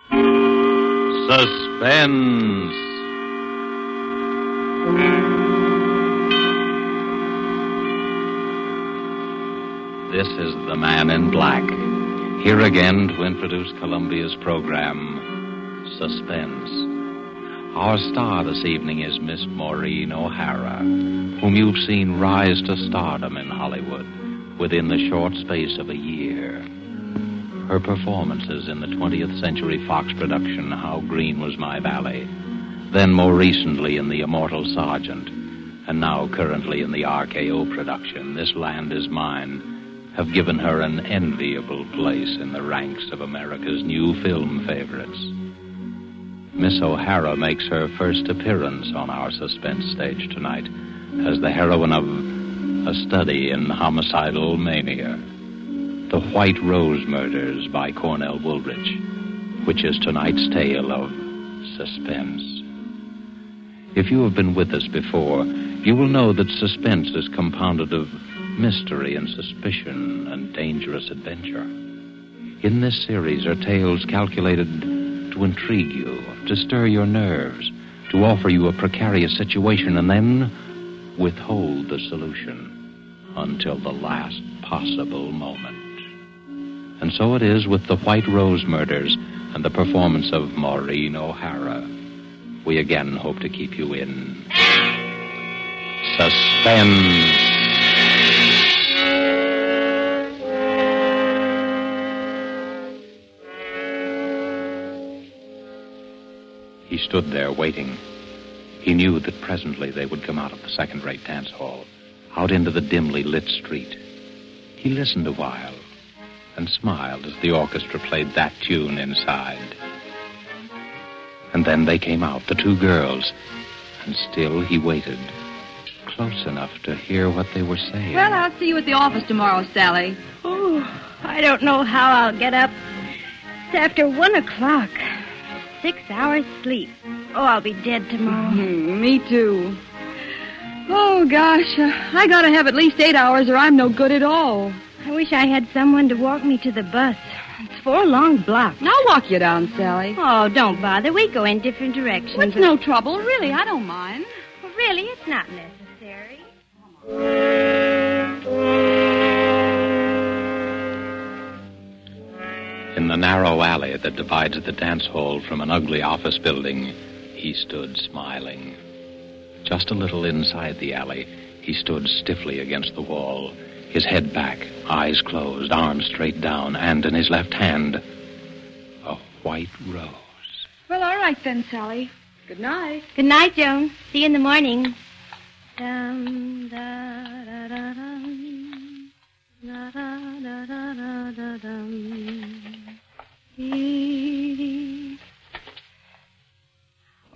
Suspense. This is the Man in Black, here again to introduce Columbia's program, Suspense. Our star this evening is Miss Maureen O'Hara, whom you've seen rise to stardom in Hollywood within the short space of a year. Her performances in the 20th Century Fox production, How Green Was My Valley, then more recently in The Immortal Sergeant, and now currently in the RKO production, This Land Is Mine, have given her an enviable place in the ranks of America's new film favorites. Miss O'Hara makes her first appearance on our Suspense stage tonight as the heroine of A Study in Homicidal Mania, The White Rose Murders by Cornell Woolrich, which is tonight's tale of suspense. If you have been with us before, you will know that suspense is compounded of mystery and suspicion and dangerous adventure. In this series are tales calculated to intrigue you, to stir your nerves, to offer you a precarious situation and then withhold the solution until the last possible moment. And so it is with The White Rose Murders and the performance of Maureen O'Hara. We again hope to keep you in suspense. He stood there waiting. He knew that presently they would come out of the second-rate dance hall, out into the dimly lit street. He listened a while and smiled as the orchestra played that tune inside. And then they came out, the two girls, and still he waited, close enough to hear what they were saying. Well, I'll see you at the office tomorrow, Sally. Oh, I don't know how I'll get up. It's after 1 o'clock. 6 hours sleep. Oh, I'll be dead tomorrow. Me too. Oh, gosh, I gotta have at least 8 hours or I'm no good at all. I wish I had someone to walk me to the bus. It's 4 long blocks. I'll walk you down, Sally. Oh, don't bother. We go in different directions. It's no trouble. Really, I don't mind. Well, really, it's not necessary. In the narrow alley that divides the dance hall from an ugly office building, he stood smiling. Just a little inside the alley, he stood stiffly against the wall, his head back, eyes closed, arms straight down, and in his left hand, a white rose. Well, all right then, Sally. Good night. Good night, Joan. See you in the morning. Dum, da, da, da, dum. Da, da, da, da, da, da, dum.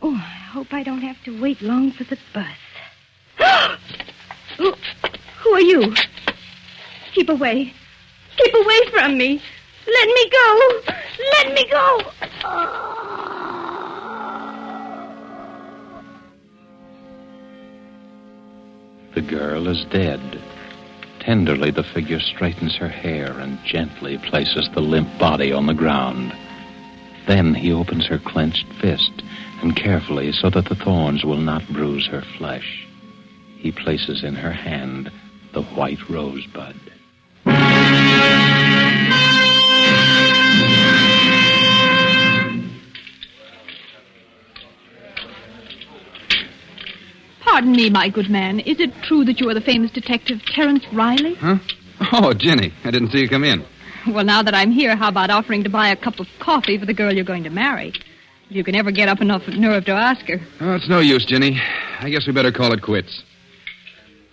Oh, I hope I don't have to wait long for the bus. Who are you? Keep away. Keep away from me. Let me go. Let me go. The girl is dead. Tenderly, the figure straightens her hair and gently places the limp body on the ground. Then he opens her clenched fist, and carefully, so that the thorns will not bruise her flesh, he places in her hand the white rosebud. Pardon me, my good man. Is it true that you are the famous detective Terence Riley? Huh? Oh, Jenny, I didn't see you come in. Well, now that I'm here, how about offering to buy a cup of coffee for the girl you're going to marry? If you can ever get up enough nerve to ask her. Oh, it's no use, Jenny. I guess we better call it quits.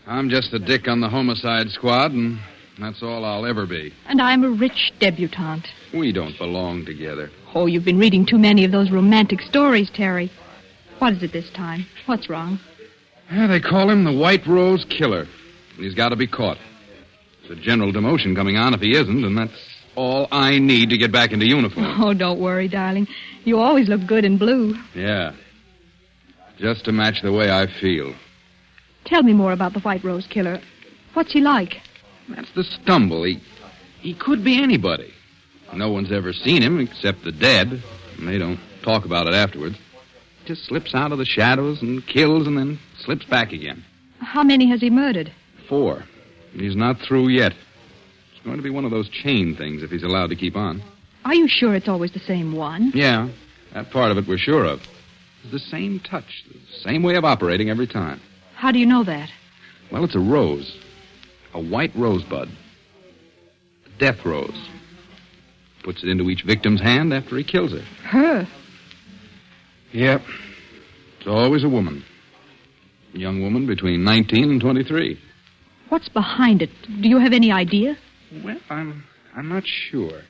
I'm just a dick on the homicide squad, and that's all I'll ever be. And I'm a rich debutante. We don't belong together. Oh, you've been reading too many of those romantic stories, Terry. What is it this time? What's wrong? Yeah, they call him the White Rose Killer. He's got to be caught. There's a general demotion coming on if he isn't, and that's all I need to get back into uniform. Oh, don't worry, darling. You always look good in blue. Yeah. Just to match the way I feel. Tell me more about the White Rose Killer. What's he like? That's the stumble. He could be anybody. No one's ever seen him except the dead. and they don't talk about it afterwards. Just slips out of the shadows and kills and then slips back again. How many has he murdered? 4. And he's not through yet. It's going to be one of those chain things if he's allowed to keep on. Are you sure it's always the same one? Yeah, that part of it we're sure of. It's the same touch, the same way of operating every time. How do you know that? Well, it's a rose. A white rosebud. A death rose. Puts it into each victim's hand after he kills her. Her? Yep. It's always a woman. A young woman between 19 and 23. What's behind it? Do you have any idea? Well, I'm not sure.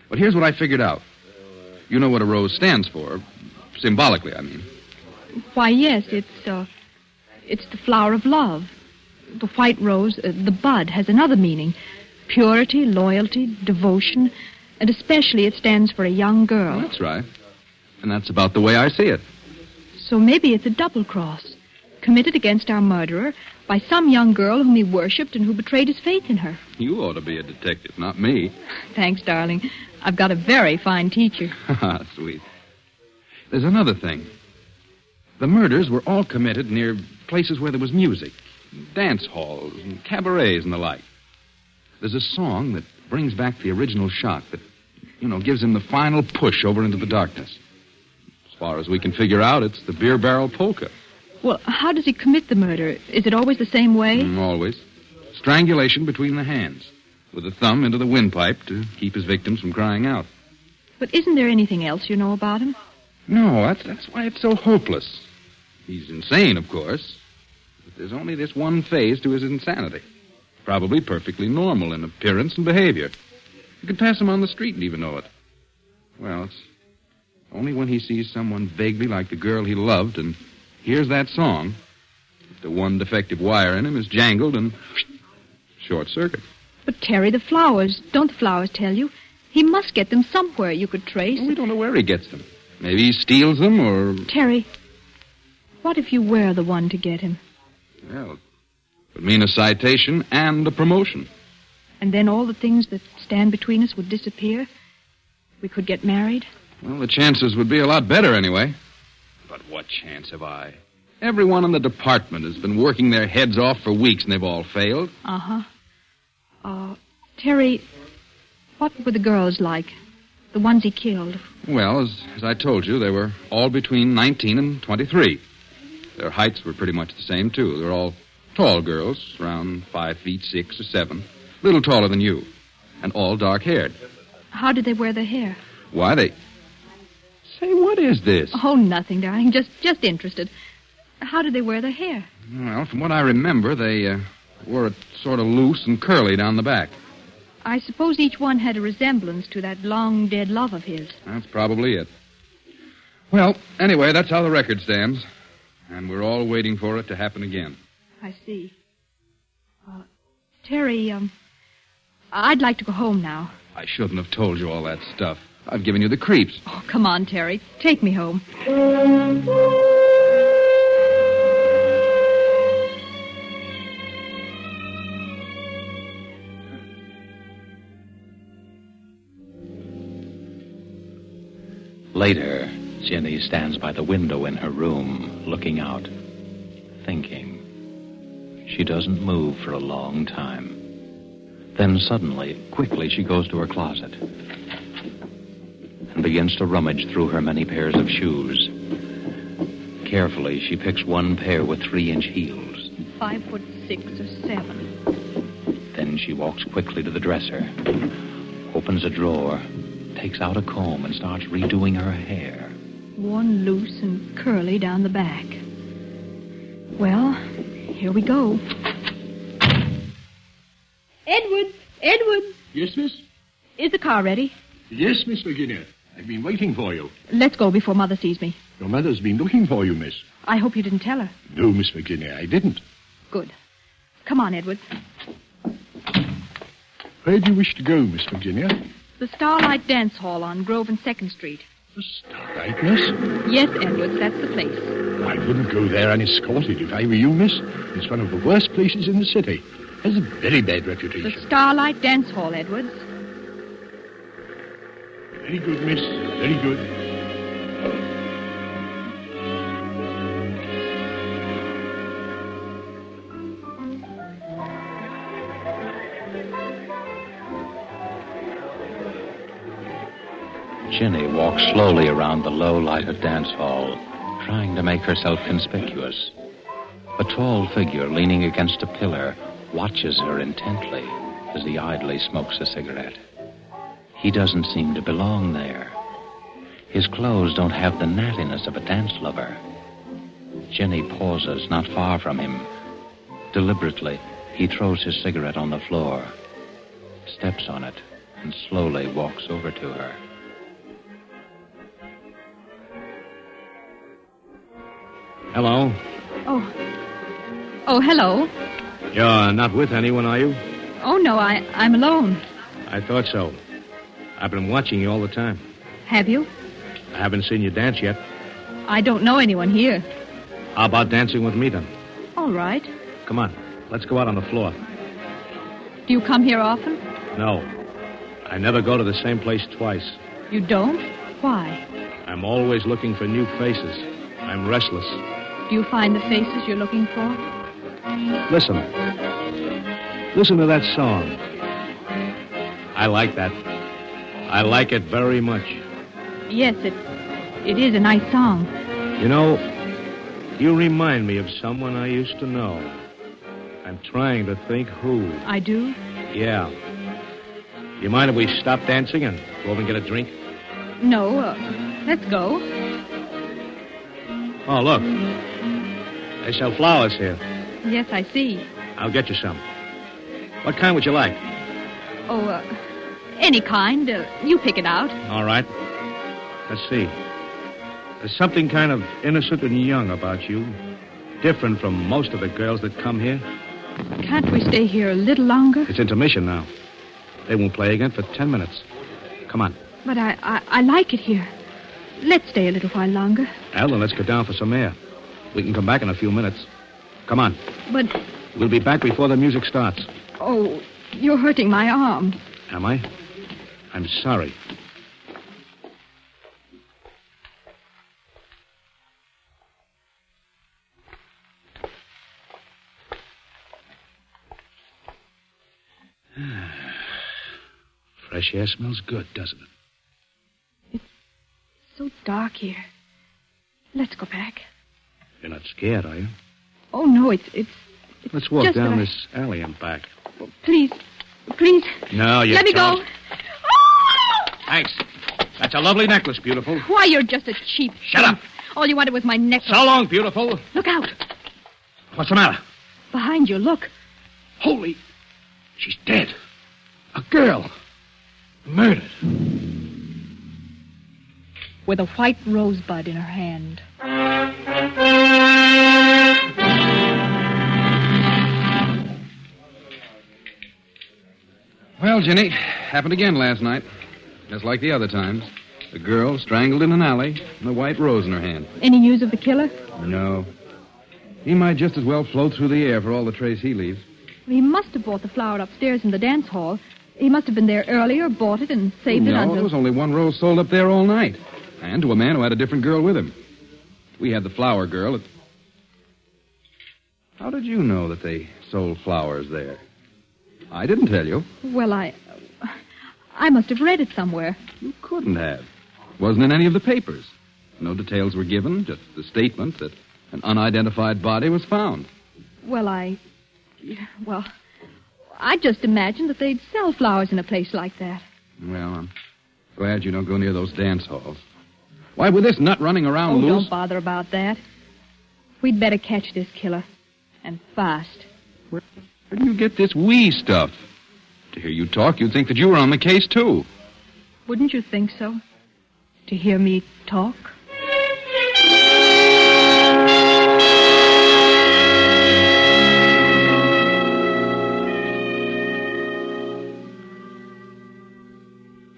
But here's what I figured out. You know what a rose stands for. Symbolically, I mean. Why, yes, it's the flower of love. The white rose, the bud, has another meaning. Purity, loyalty, devotion, and especially it stands for a young girl. Well, that's right. And that's about the way I see it. So maybe it's a double cross, committed against our murderer by some young girl whom he worshipped and who betrayed his faith in her. You ought to be a detective, not me. Thanks, darling. I've got a very fine teacher. Sweet. There's another thing. The murders were all committed near places where there was music, dance halls and cabarets and the like. There's a song that brings back the original shock that, gives him the final push over into the darkness. As far as we can figure out, it's the beer barrel polka. Well, how does he commit the murder? Is it always the same way? Always. Strangulation between the hands, with the thumb into the windpipe to keep his victims from crying out. But isn't there anything else you know about him? No, that's why it's so hopeless. He's insane, of course. But there's only this one phase to his insanity. Probably perfectly normal in appearance and behavior. You could pass him on the street and even know it. Well, it's only when he sees someone vaguely like the girl he loved and hears that song that the one defective wire in him is jangled and short circuit. But, Terry, the flowers, don't the flowers tell you? He must get them somewhere you could trace. Well, we don't know where he gets them. Maybe he steals them or... Terry, what if you were the one to get him? Well, it would mean a citation and a promotion. And then all the things that stand between us would disappear? We could get married? Well, the chances would be a lot better anyway. But what chance have I? Everyone in the department has been working their heads off for weeks and they've all failed. Uh-huh. Terry, what were the girls like? The ones he killed? Well, as I told you, they were all between 19 and 23. Their heights were pretty much the same, too. They're all tall girls, around 5 feet 6 or 7. A little taller than you. And all dark-haired. How did they wear their hair? Why, they... Say, what is this? Oh, nothing, darling. Just interested. How did they wear their hair? Well, from what I remember, they wore it sort of loose and curly down the back. I suppose each one had a resemblance to that long-dead love of his. That's probably it. Well, anyway, that's how the record stands. And we're all waiting for it to happen again. I see. Terry, I'd like to go home now. I shouldn't have told you all that stuff. I've given you the creeps. Oh, come on, Terry. Take me home. Later, Jenny stands by the window in her room, looking out, thinking. She doesn't move for a long time. Then suddenly, quickly, she goes to her closet and begins to rummage through her many pairs of shoes. Carefully, she picks one pair with 3-inch heels. 5'6" or 7. Then she walks quickly to the dresser, opens a drawer, takes out a comb, and starts redoing her hair. One loose and curly down the back. Well, here we go. Edward! Yes, miss? Is the car ready? Yes, Miss Virginia. I've been waiting for you. Let's go before Mother sees me. Your mother's been looking for you, miss. I hope you didn't tell her. No, Miss Virginia, I didn't. Good. Come on, Edward. Where do you wish to go, Miss Virginia? The Starlight Dance Hall on Grove and 2nd Street. The Starlight, miss? Yes, Edward, that's the place. I wouldn't go there unescorted if I were you, miss. It's one of the worst places in the city. Has a very bad reputation. The Starlight Dance Hall, Edwards. Very good, miss. Very good. Ginny walks slowly around the low-lighted dance hall, trying to make herself conspicuous. A tall figure leaning against a pillar watches her intently as he idly smokes a cigarette. He doesn't seem to belong there. His clothes don't have the nattiness of a dance lover. Ginny pauses not far from him. Deliberately, he throws his cigarette on the floor, steps on it, and slowly walks over to her. Hello. Oh, hello. You're not with anyone, are you? Oh, no, I'm alone. I thought so. I've been watching you all the time. Have you? I haven't seen you dance yet. I don't know anyone here. How about dancing with me, then? All right. Come on. Let's go out on the floor. Do you come here often? No. I never go to the same place twice. You don't? Why? I'm always looking for new faces. I'm restless. Do you find the faces you're looking for? Listen. Listen to that song. I like that. I like it very much. Yes, it is a nice song. You know, you remind me of someone I used to know. I'm trying to think who. I do? Yeah. You mind if we stop dancing and go over and get a drink? No, let's go. Oh, look. They sell flowers here. Yes, I see. I'll get you some. What kind would you like? Oh, any kind. You pick it out. All right. Let's see. There's something kind of innocent and young about you. Different from most of the girls that come here. Can't we stay here a little longer? It's intermission now. They won't play again for 10 minutes. Come on. But I like it here. Let's stay a little while longer. Well, then let's go down for some air. We can come back in a few minutes. Come on. But... We'll be back before the music starts. Oh, you're hurting my arm. Am I? I'm sorry. Fresh air smells good, doesn't it? It's so dark here. Let's go back. You're not scared, are you? Oh, no, it's Let's walk just down that this alley and back. Oh, please. No, you Let me don't. go. Oh! Thanks. That's a lovely necklace, beautiful. Why, you're just a cheap... Shut up. All you wanted was my necklace. So long, beautiful. Look out. What's the matter? Behind you, look. Holy... She's dead. A girl. Murdered. With a white rosebud in her hand. Well, Ginny, happened again last night. Just like the other times. The girl strangled in an alley and a white rose in her hand. Any news of the killer? No. He might just as well float through the air for all the trace he leaves. He must have bought the flower upstairs in the dance hall. He must have been there earlier, bought it, and saved it No, until... there was only one rose sold up there all night. And to a man who had a different girl with him. We had the flower girl. How did you know that they sold flowers there? I didn't tell you. Well, I must have read it somewhere. You couldn't have. Wasn't in any of the papers. No details were given, just the statement that an unidentified body was found. Well, I just imagined that they'd sell flowers in a place like that. Well, I'm glad you don't go near those dance halls. Why, with this nut running around loose... Don't bother about that. We'd better catch this killer. And fast. Where do you get this we stuff? To hear you talk, you'd think that you were on the case, too. Wouldn't you think so? To hear me talk?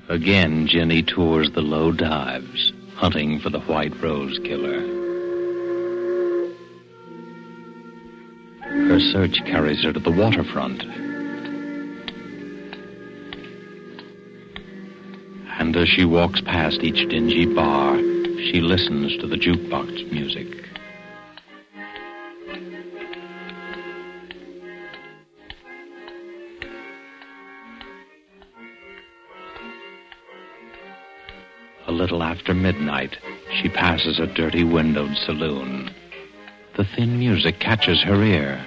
Again, Ginny tours the low dives, hunting for the White Rose Killer. Her search carries her to the waterfront. And And as she walks past each dingy bar, she listens to the jukebox music. A little after midnight, she passes a dirty windowed saloon. The thin music catches her ear.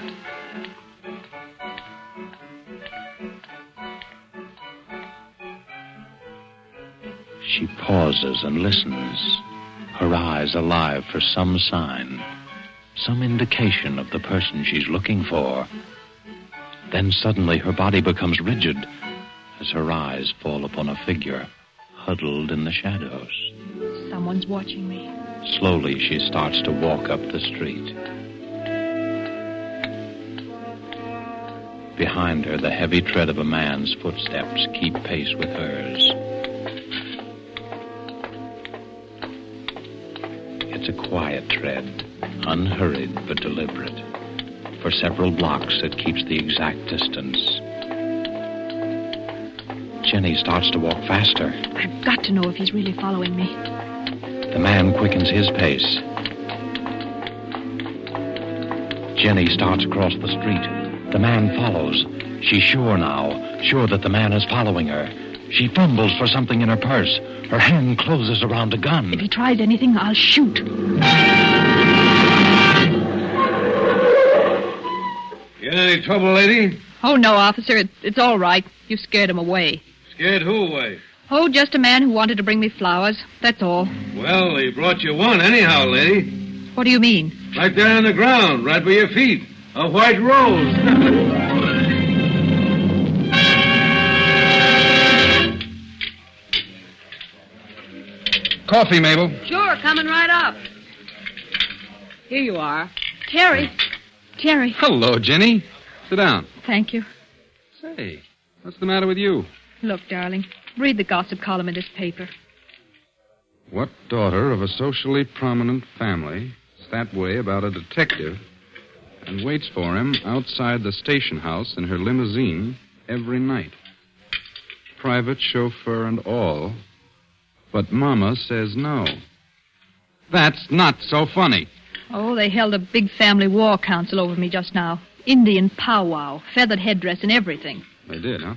She pauses and listens, her eyes alive for some sign, some indication of the person she's looking for. Then suddenly her body becomes rigid as her eyes fall upon a figure huddled in the shadows. Someone's watching me. Slowly she starts to walk up the street. Behind her, the heavy tread of a man's footsteps keep pace with hers. It's a quiet tread, unhurried but deliberate. For several blocks, it keeps the exact distance. Jenny starts to walk faster. I've got to know if he's really following me. The man quickens his pace. Jenny starts across the street. The man follows. She's sure now, sure that the man is following her. She fumbles for something in her purse. Her hand closes around a gun. If he tries anything, I'll shoot. You in any trouble, lady? Oh, no, officer. It's all right. You scared him away. Scared who away? Oh, just a man who wanted to bring me flowers. That's all. Well, he brought you one anyhow, lady. What do you mean? Right there on the ground, right by your feet. A white rose. Coffee, Mabel. Sure, coming right up. Here you are. Terry. Terry. Hello, Jenny. Sit down. Thank you. Say, what's the matter with you? Look, darling, read the gossip column in this paper. What daughter of a socially prominent family is that way about a detective and waits for him outside the station house in her limousine every night? Private chauffeur and all. But Mama says no. That's not so funny. Oh, they held a big family war council over me just now. Indian powwow, feathered headdress and everything. They did, huh?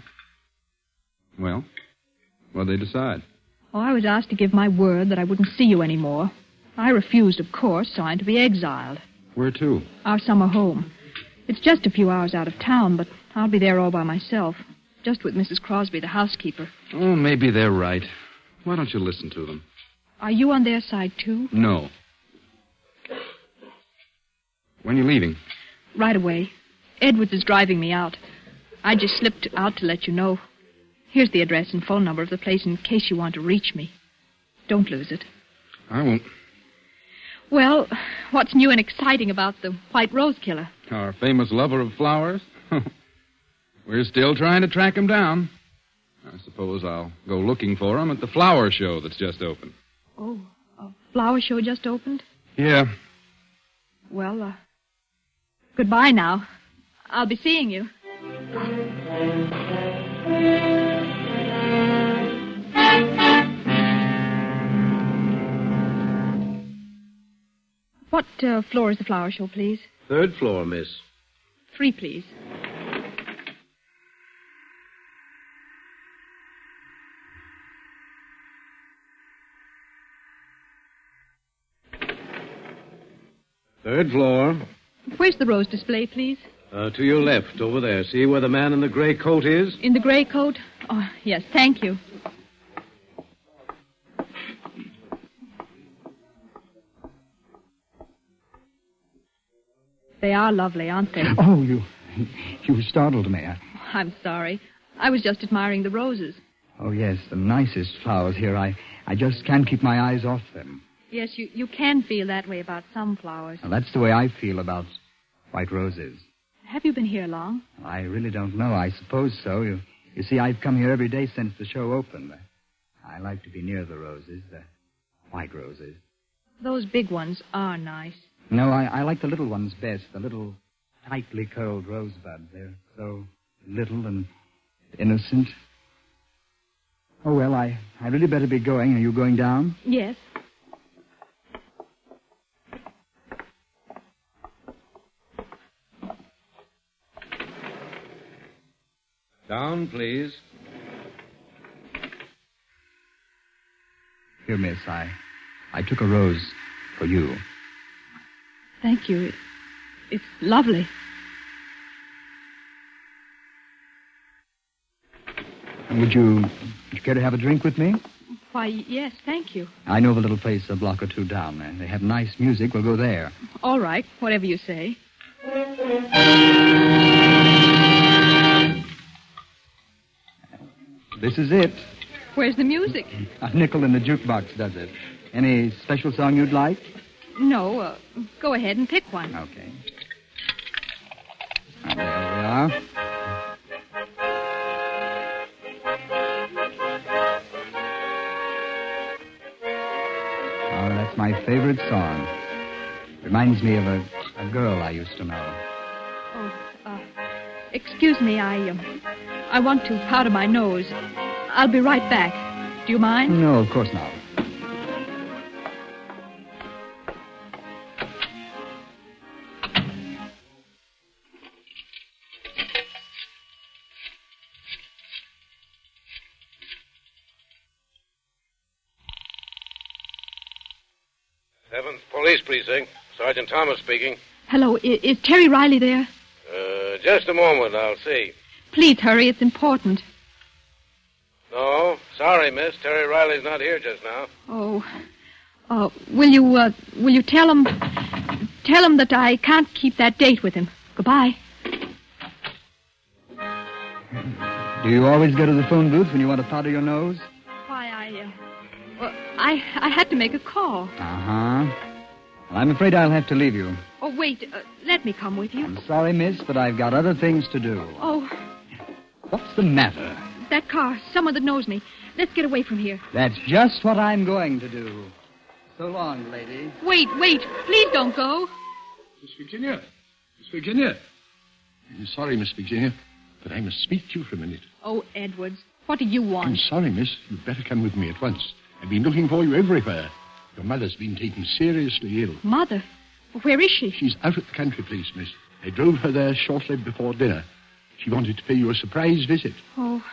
Well, what'd they decide? Oh, I was asked to give my word that I wouldn't see you anymore. I refused, of course, so I'm to be exiled. Where to? Our summer home. It's just a few hours out of town, but I'll be there all by myself. Just with Mrs. Crosby, the housekeeper. Oh, maybe they're right. Why don't you listen to them? Are you on their side, too? No. When are you leaving? Right away. Edwards is driving me out. I just slipped out to let you know. Here's the address and phone number of the place in case you want to reach me. Don't lose it. I won't. Well, what's new and exciting about the White Rose Killer? Our famous lover of flowers? We're still trying to track him down. I suppose I'll go looking for him at the flower show that's just opened. Oh, a flower show just opened? Yeah. Well, goodbye now. I'll be seeing you. What floor is the flower show, please? 3rd floor, miss. 3, please. Third floor. Where's the rose display, please? To your left, over there. See where the man in the gray coat is? In the gray coat? Oh, yes, thank you. They are lovely, aren't they? Oh, you startled me. I'm sorry. I was just admiring the roses. Oh, yes, the nicest flowers here. I just can't keep my eyes off them. Yes, you can feel that way about some flowers. Well, that's the way I feel about white roses. Have you been here long? I really don't know. I suppose so. You see, I've come here every day since the show opened. I like to be near the roses, the white roses. Those big ones are nice. No, I like the little ones best, the little tightly curled rosebuds. They're so little and innocent. Oh, well, I really better be going. Are you going down? Yes. Down, please. Here, miss, I took a rose for you. Thank you. It's lovely. Would you care to have a drink with me? Why, yes, thank you. I know of a little place a block or two down there. They have nice music. We'll go there. All right, whatever you say. This is it. Where's the music? A nickel in the jukebox does it. Any special song you'd like? No, go ahead and pick one. Okay. There we are. Oh, that's my favorite song. Reminds me of a girl I used to know. Oh, excuse me, I want to powder my nose. I'll be right back. Do you mind? No, of course not. Seventh Police Precinct. Sergeant Thomas speaking. Hello, is Terry Riley there? Just a moment, I'll see. Please hurry, it's important. No, sorry, miss. Terry Riley's not here just now. Oh, will you tell him that I can't keep that date with him. Goodbye. Do you always go to the phone booth when you want to powder your nose? Why, I had to make a call. Uh-huh. Well, I'm afraid I'll have to leave you. Oh, wait, let me come with you. I'm sorry, miss, but I've got other things to do. Oh. What's the matter? That car, someone that knows me. Let's get away from here. That's just what I'm going to do. So long, lady. Wait, please don't go. Miss Virginia. I'm sorry, Miss Virginia, but I must speak to you for a minute. Oh, Edwards, what do you want? I'm sorry, miss. You'd better come with me at once. I've been looking for you everywhere. Your mother's been taken seriously ill. Mother? Where is she? She's out at the country place, miss. I drove her there shortly before dinner. She wanted to pay you a surprise visit. Oh.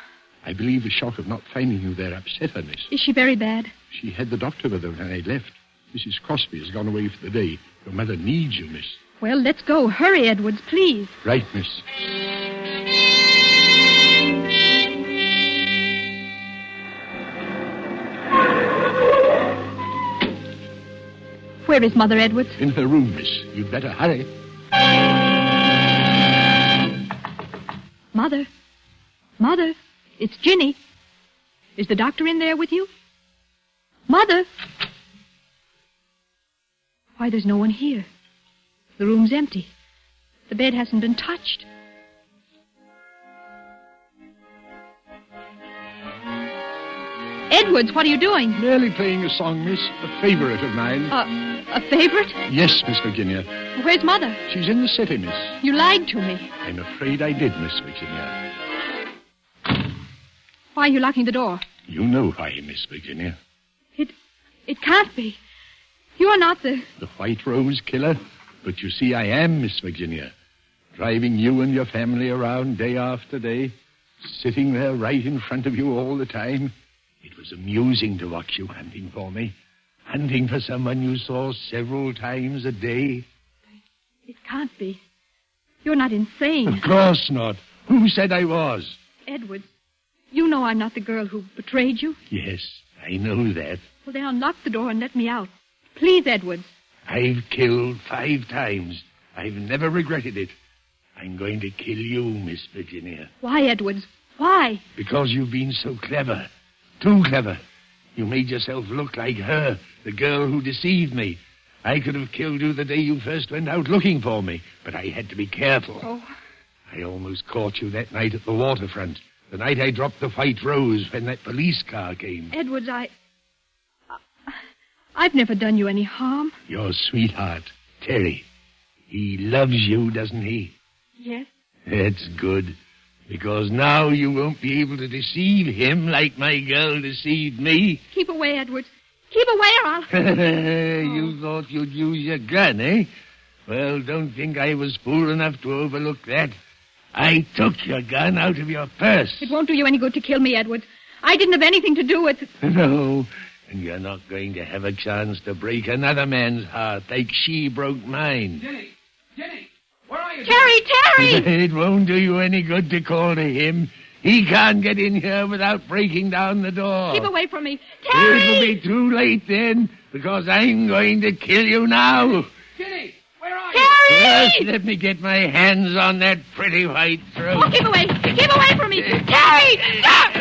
I believe the shock of not finding you there upset her, miss. Is she very bad? She had the doctor with her when I left. Mrs. Crosby has gone away for the day. Your mother needs you, miss. Well, let's go. Hurry, Edwards, please. Right, miss. Where is Mother, Edwards? In her room, miss. You'd better hurry. Mother, it's Ginny. Is the doctor in there with you? Mother! Why, there's no one here. The room's empty. The bed hasn't been touched. Edwards, what are you doing? Merely playing a song, miss. A favorite of mine. A favorite? Yes, Miss Virginia. Where's Mother? She's in the city, miss. You lied to me. I'm afraid I did, Miss Virginia. Why are you locking the door? You know why, Miss Virginia. It can't be. You're not the White Rose killer? But you see, I am, Miss Virginia. Driving you and your family around day after day. Sitting there right in front of you all the time. It was amusing to watch you hunting for me. Hunting for someone you saw several times a day. It can't be. You're not insane. Of course not. Who said I was? Edwards, you know I'm not the girl who betrayed you. Yes, I know that. Well, then unlock the door and let me out. Please, Edwards. I've killed 5 times. I've never regretted it. I'm going to kill you, Miss Virginia. Why, Edwards? Why? Because you've been so clever. Too clever. You made yourself look like her, the girl who deceived me. I could have killed you the day you first went out looking for me, but I had to be careful. Oh. I almost caught you that night at the waterfront, the night I dropped the White Rose when that police car came. Edwards, I've never done you any harm. Your sweetheart, Terry. He loves you, doesn't he? Yes. That's good. Because now you won't be able to deceive him like my girl deceived me. Keep away, Edwards. Keep away, or I'll... You thought you'd use your gun, eh? Well, don't think I was fool enough to overlook that. I took your gun out of your purse. It won't do you any good to kill me, Edwards. I didn't have anything to do with it. No, and you're not going to have a chance to break another man's heart like she broke mine. Jenny, where are you? Terry! It won't do you any good to call to him. He can't get in here without breaking down the door. Keep away from me. Terry! It'll be too late then, because I'm going to kill you now. Jenny, where are you? Terry! Just let me get my hands on that pretty white throat. Oh, keep away. Keep away from me. Terry! Stop!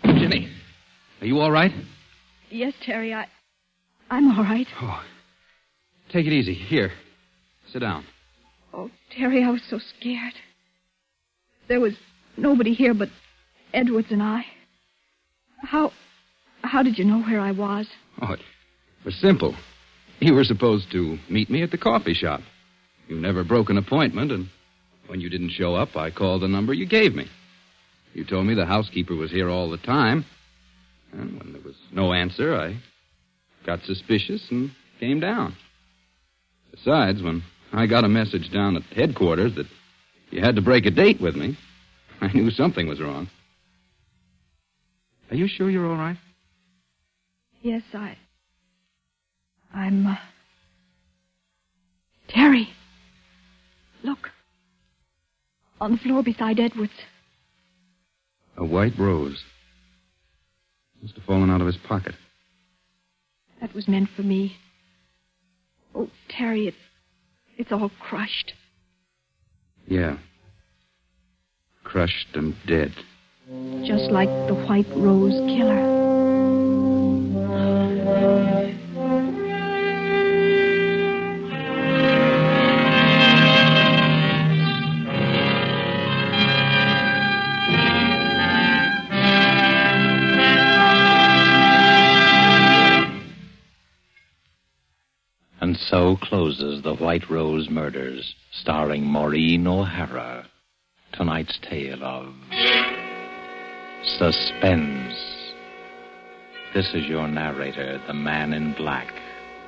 Jenny, are you all right? Yes, Terry, I'm all right. Oh, take it easy. Here, sit down. Oh, Terry, I was so scared. There was nobody here but Edwards and I. How did you know where I was? Oh, it was simple. You were supposed to meet me at the coffee shop. You never broke an appointment, and when you didn't show up, I called the number you gave me. You told me the housekeeper was here all the time, and when there was no answer, I got suspicious and came down. Besides, when I got a message down at headquarters that you had to break a date with me, I knew something was wrong. Are you sure you're all right? Yes, I'm... Terry, look. On the floor beside Edwards. A white rose. Must have fallen out of his pocket. That was meant for me. Oh, Terry, it's all crushed. Yeah. Crushed and dead. Just like the white rose killer. And so closes The White Rose Murders, starring Maureen O'Hara. Tonight's tale of Suspense. This is your narrator, the man in black,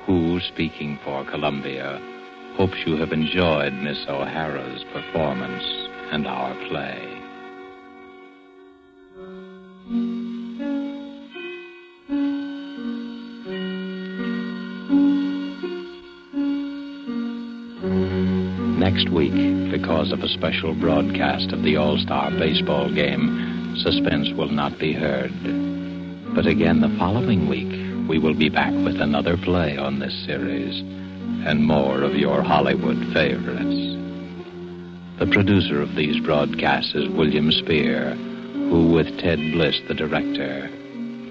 who, speaking for Columbia, hopes you have enjoyed Miss O'Hara's performance and our play. Next week, because of a special broadcast of the All-Star baseball game, Suspense will not be heard. But again the following week, we will be back with another play on this series and more of your Hollywood favorites. The producer of these broadcasts is William Spear, who, with Ted Bliss, the director,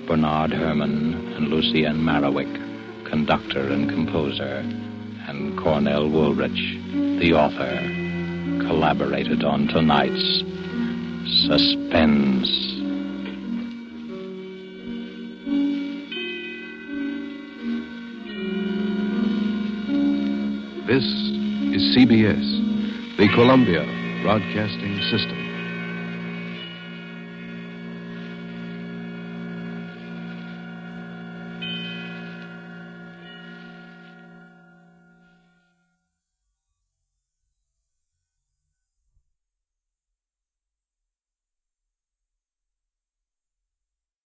Bernard Herrmann and Lucienne Marowik, conductor and composer, and Cornell Woolrich, the author, collaborated on tonight's Suspense. This is CBS, the Columbia Broadcasting System.